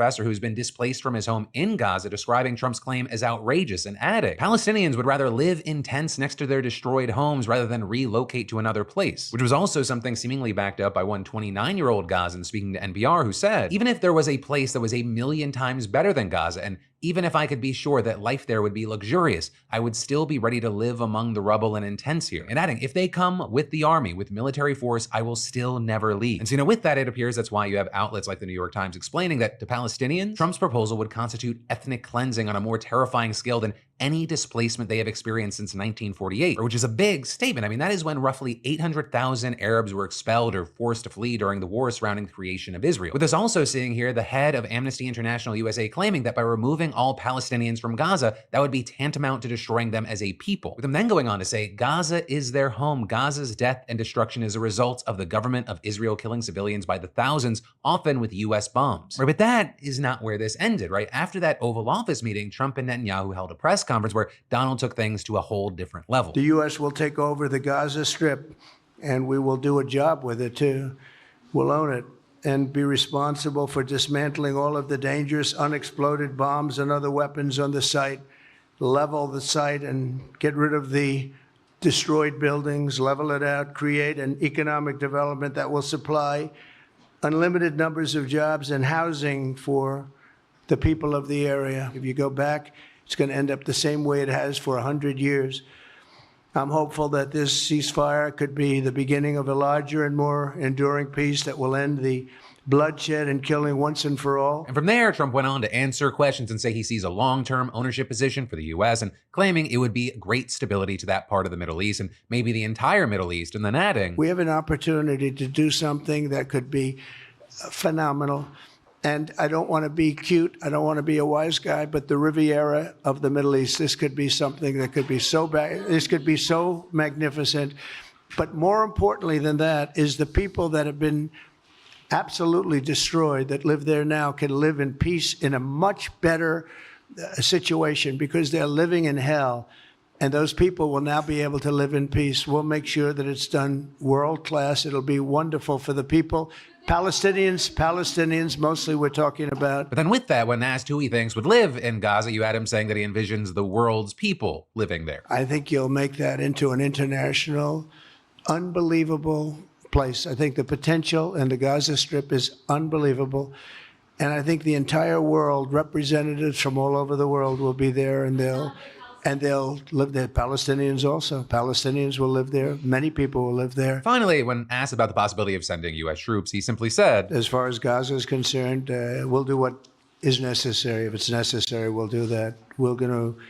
professor who's been displaced from his home in Gaza, describing Trump's claim as outrageous and adding, Palestinians would rather live in tents next to their destroyed homes rather than relocate to another place, which was also something seemingly backed up by one 29-year-old Gazan speaking to NPR who said, even if there was a place that was a million times better than Gaza, and even if I could be sure that life there would be luxurious, I would still be ready to live among the rubble and in tents here. And adding, if they come with the army, with military force, I will still never leave. And so, with that, it appears that's why you have outlets like the New York Times explaining that to Palestinians, Trump's proposal would constitute ethnic cleansing on a more terrifying scale than any displacement they have experienced since 1948, which is a big statement. I mean, that is when roughly 800,000 Arabs were expelled or forced to flee during the war surrounding the creation of Israel. With us also seeing here the head of Amnesty International USA claiming that by removing all Palestinians from Gaza, that would be tantamount to destroying them as a people. With him then going on to say, Gaza is their home. Gaza's death and destruction is a result of the government of Israel killing civilians by the thousands, often with US bombs. Right, but that is not where this ended, right? After that Oval Office meeting, Trump and Netanyahu held a press conference where Donald took things to a whole different level. The U.S. will take over the Gaza Strip, and we will do a job with it too. We'll own it and be responsible for dismantling all of the dangerous unexploded bombs and other weapons on the site, level the site and get rid of the destroyed buildings, level it out, create an economic development that will supply unlimited numbers of jobs and housing for the people of the area. If you go back, it's going to end up the same way it has for 100 years. I'm hopeful that this ceasefire could be the beginning of a larger and more enduring peace that will end the bloodshed and killing once and for all. And from there, Trump went on to answer questions and say he sees a long-term ownership position for the U.S. and claiming it would be great stability to that part of the Middle East and maybe the entire Middle East, and then adding, we have an opportunity to do something that could be phenomenal. And I don't want to be cute, I don't want to be a wise guy, but the Riviera of the Middle East, this could be something that could be so bad, this could be so magnificent. But more importantly than that is the people that have been absolutely destroyed that live there now can live in peace in a much better situation because they're living in hell. And those people will now be able to live in peace. We'll make sure that it's done world class. It'll be wonderful for the people. Palestinians, mostly we're talking about. But then with that, when asked who he thinks would live in Gaza, you had him saying that he envisions the world's people living there. I think you'll make that into an international, unbelievable place. I think the potential in the Gaza Strip is unbelievable. And I think the entire world, representatives from all over the world will be there, and they'll live there. Palestinians also. Palestinians will live there. Many people will live there. Finally, when asked about the possibility of sending U.S. troops, he simply said, as far as Gaza is concerned, we'll do what is necessary. If it's necessary, we'll do that. We're going to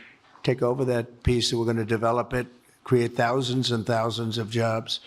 take over that piece, and we're going to develop it, create thousands and thousands of jobs.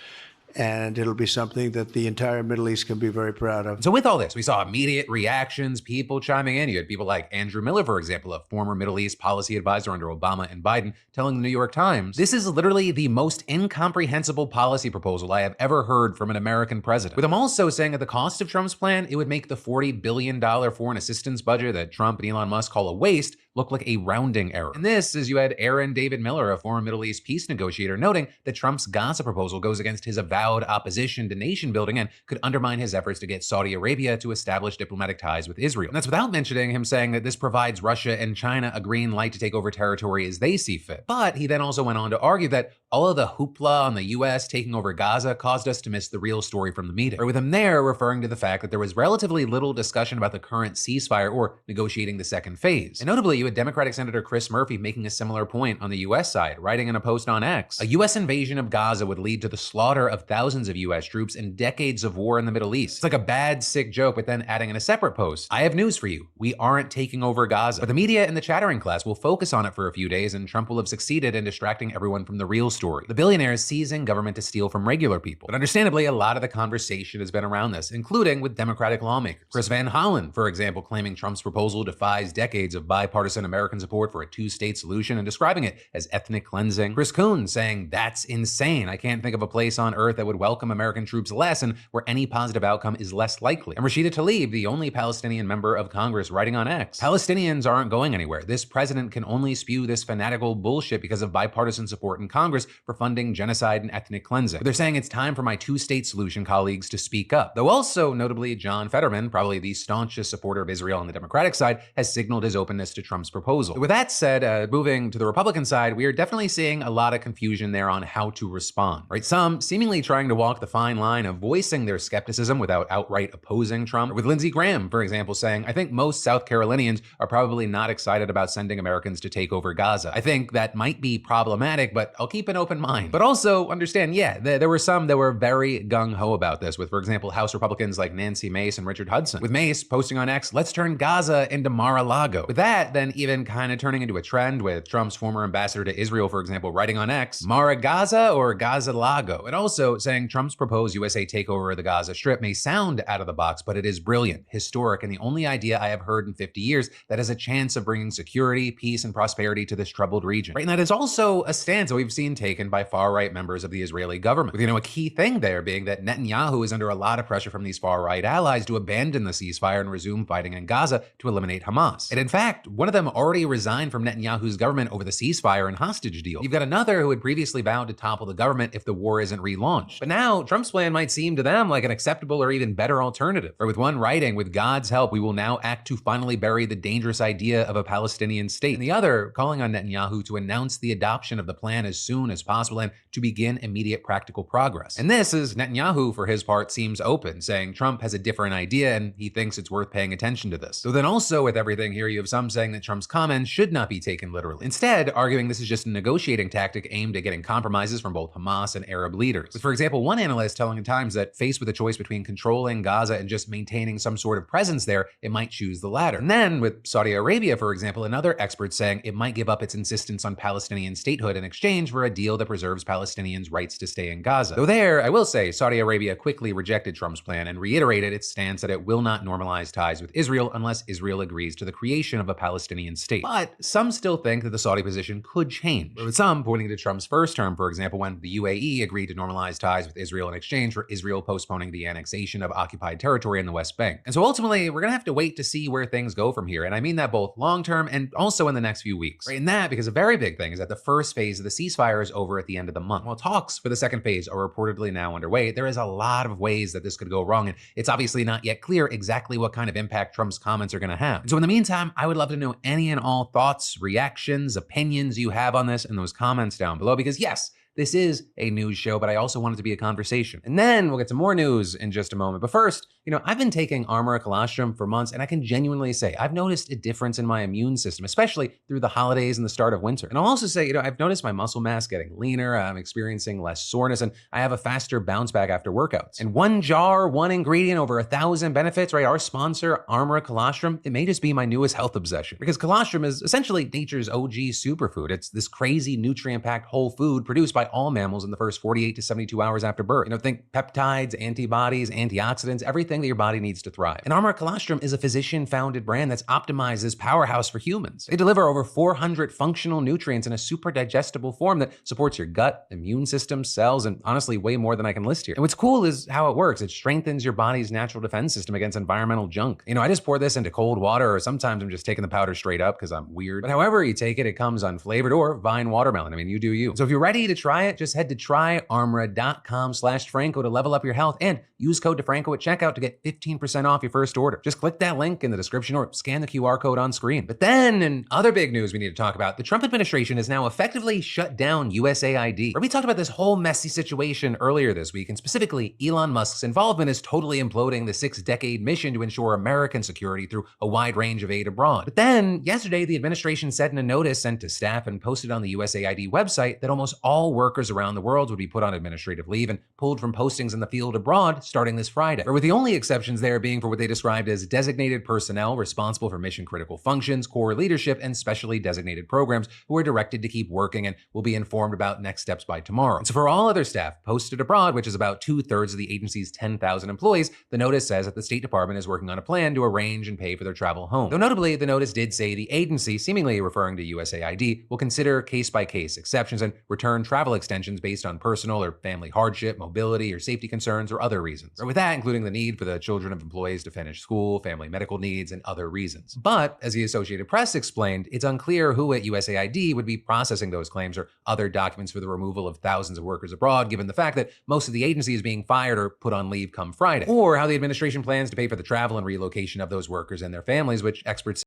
And it'll be something that the entire Middle East can be very proud of. So with all this, we saw immediate reactions, people chiming in. You had people like Andrew Miller, for example, a former Middle East policy advisor under Obama and Biden, telling the New York Times, this is literally the most incomprehensible policy proposal I have ever heard from an American president. With him also saying at the cost of Trump's plan, it would make the $40 billion foreign assistance budget that Trump and Elon Musk call a waste look like a rounding error. And this is you had Aaron David Miller, a former Middle East peace negotiator, noting that Trump's Gaza proposal goes against his avowed opposition to nation building and could undermine his efforts to get Saudi Arabia to establish diplomatic ties with Israel. And that's without mentioning him saying that this provides Russia and China a green light to take over territory as they see fit. But he then also went on to argue that all of the hoopla on the US taking over Gaza caused us to miss the real story from the meeting. Or with him there referring to the fact that there was relatively little discussion about the current ceasefire or negotiating the second phase. And notably, you had Democratic Senator Chris Murphy making a similar point on the US side, writing in a post on X, a US invasion of Gaza would lead to the slaughter of thousands of US troops and decades of war in the Middle East. It's like a bad, sick joke, but then adding in a separate post, I have news for you. We aren't taking over Gaza. But the media and the chattering class will focus on it for a few days, and Trump will have succeeded in distracting everyone from the real story. The billionaires seizing government to steal from regular people. But understandably, a lot of the conversation has been around this, including with Democratic lawmakers. Chris Van Hollen, for example, claiming Trump's proposal defies decades of bipartisan American support for a two-state solution and describing it as ethnic cleansing. Chris Coons saying, that's insane. I can't think of a place on earth that would welcome American troops less and where any positive outcome is less likely. And Rashida Tlaib, the only Palestinian member of Congress, writing on X, Palestinians aren't going anywhere. This president can only spew this fanatical bullshit because of bipartisan support in Congress Congress for funding genocide and ethnic cleansing. But they're saying it's time for my two-state solution colleagues to speak up. Though also, notably, John Fetterman, probably the staunchest supporter of Israel on the Democratic side, has signaled his openness to Trump's proposal. With that said, moving to the Republican side, we are definitely seeing a lot of confusion there on how to respond, right? Some seemingly trying to walk the fine line of voicing their skepticism without outright opposing Trump. With Lindsey Graham, for example, saying, I think most South Carolinians are probably not excited about sending Americans to take over Gaza. I think that might be problematic, but I'll keep an open mind. But also understand, yeah, there were some that were very gung-ho about this, with, for example, House Republicans like Nancy Mace and Richard Hudson. With Mace posting on X, let's turn Gaza into Mar-a-Lago. With that, then even kind of turning into a trend with Trump's former ambassador to Israel, for example, writing on X, Mara-Gaza or Gaza-Lago? And also saying Trump's proposed USA takeover of the Gaza Strip may sound out of the box, but it is brilliant, historic, and the only idea I have heard in 50 years that has a chance of bringing security, peace, and prosperity to this troubled region. Right? And that is also a stance that we've seen taken by far-right members of the Israeli government. With, a key thing there being that Netanyahu is under a lot of pressure from these far-right allies to abandon the ceasefire and resume fighting in Gaza to eliminate Hamas. And in fact, one of them already resigned from Netanyahu's government over the ceasefire and hostage deal. You've got another who had previously vowed to topple the government if the war isn't relaunched. But now, Trump's plan might seem to them like an acceptable or even better alternative. Or with one writing, with God's help, we will now act to finally bury the dangerous idea of a Palestinian state. And the other, calling on Netanyahu to announce the adoption of the plan as soon as possible and to begin immediate practical progress. And this is Netanyahu, for his part, seems open, saying Trump has a different idea and he thinks it's worth paying attention to this. So then also with everything here, you have some saying that Trump's comments should not be taken literally. Instead, arguing this is just a negotiating tactic aimed at getting compromises from both Hamas and Arab leaders. With, for example, one analyst telling the Times that faced with a choice between controlling Gaza and just maintaining some sort of presence there, it might choose the latter. And then with Saudi Arabia, for example, another expert saying it might give up its insistence on Palestinian statehood in exchange for a deal that preserves Palestinians' rights to stay in Gaza. Though there, I will say, Saudi Arabia quickly rejected Trump's plan and reiterated its stance that it will not normalize ties with Israel unless Israel agrees to the creation of a Palestinian state. But some still think that the Saudi position could change, with some pointing to Trump's first term, for example, when the UAE agreed to normalize ties with Israel in exchange for Israel postponing the annexation of occupied territory in the West Bank. And so ultimately, we're gonna have to wait to see where things go from here. And I mean that both long-term and also in the next few weeks. Right? And that, because a very big thing is that the first phase of the ceasefire is over at the end of the month. While talks for the second phase are reportedly now underway, there is a lot of ways that this could go wrong, and it's obviously not yet clear exactly what kind of impact Trump's comments are gonna have. And so in the meantime, I would love to know any and all thoughts, reactions, opinions you have on this in those comments down below, because yes, this is a news show, but I also want it to be a conversation. And then we'll get to more news in just a moment. But first, I've been taking Armor Colostrum for months, and I can genuinely say I've noticed a difference in my immune system, especially through the holidays and the start of winter. And I'll also say, I've noticed my muscle mass getting leaner, I'm experiencing less soreness, and I have a faster bounce back after workouts. And one jar, one ingredient, over 1,000 benefits, right? Our sponsor, Armor Colostrum, it may just be my newest health obsession, because colostrum is essentially nature's OG superfood. It's this crazy nutrient-packed whole food produced by all mammals in the first 48 to 72 hours after birth. Think peptides, antibodies, antioxidants, everything that your body needs to thrive. And Armor Colostrum is a physician-founded brand that's optimized this powerhouse for humans. They deliver over 400 functional nutrients in a super digestible form that supports your gut, immune system, cells, and honestly, way more than I can list here. And what's cool is how it works. It strengthens your body's natural defense system against environmental junk. I just pour this into cold water, or sometimes I'm just taking the powder straight up because I'm weird. But however you take it, it comes unflavored or vine watermelon. You do you. So if you're ready to try it, just head to tryarmra.com/Franco to level up your health and use code DeFranco at checkout to get 15% off your first order. Just click that link in the description or scan the QR code on screen. But then, in other big news we need to talk about, the Trump administration has now effectively shut down USAID. We talked about this whole messy situation earlier this week, and specifically Elon Musk's involvement is totally imploding the 6-decade mission to ensure American security through a wide range of aid abroad. But then, yesterday, the administration said in a notice sent to staff and posted on the USAID website that almost all workers around the world would be put on administrative leave and pulled from postings in the field abroad starting this Friday. Or with the only exceptions there being for what they described as designated personnel responsible for mission-critical functions, core leadership, and specially designated programs who are directed to keep working and will be informed about next steps by tomorrow. And so for all other staff posted abroad, which is about 2/3 of the agency's 10,000 employees, the notice says that the State Department is working on a plan to arrange and pay for their travel home. Though notably, the notice did say the agency, seemingly referring to USAID, will consider case-by-case exceptions and return travel extensions based on personal or family hardship, mobility, or safety concerns, or other reasons. Or with that, including the need for for the children of employees to finish school, family medical needs, and other reasons. But, as the Associated Press explained, it's unclear who at USAID would be processing those claims or other documents for the removal of thousands of workers abroad, given the fact that most of the agency is being fired or put on leave come Friday, or how the administration plans to pay for the travel and relocation of those workers and their families, which experts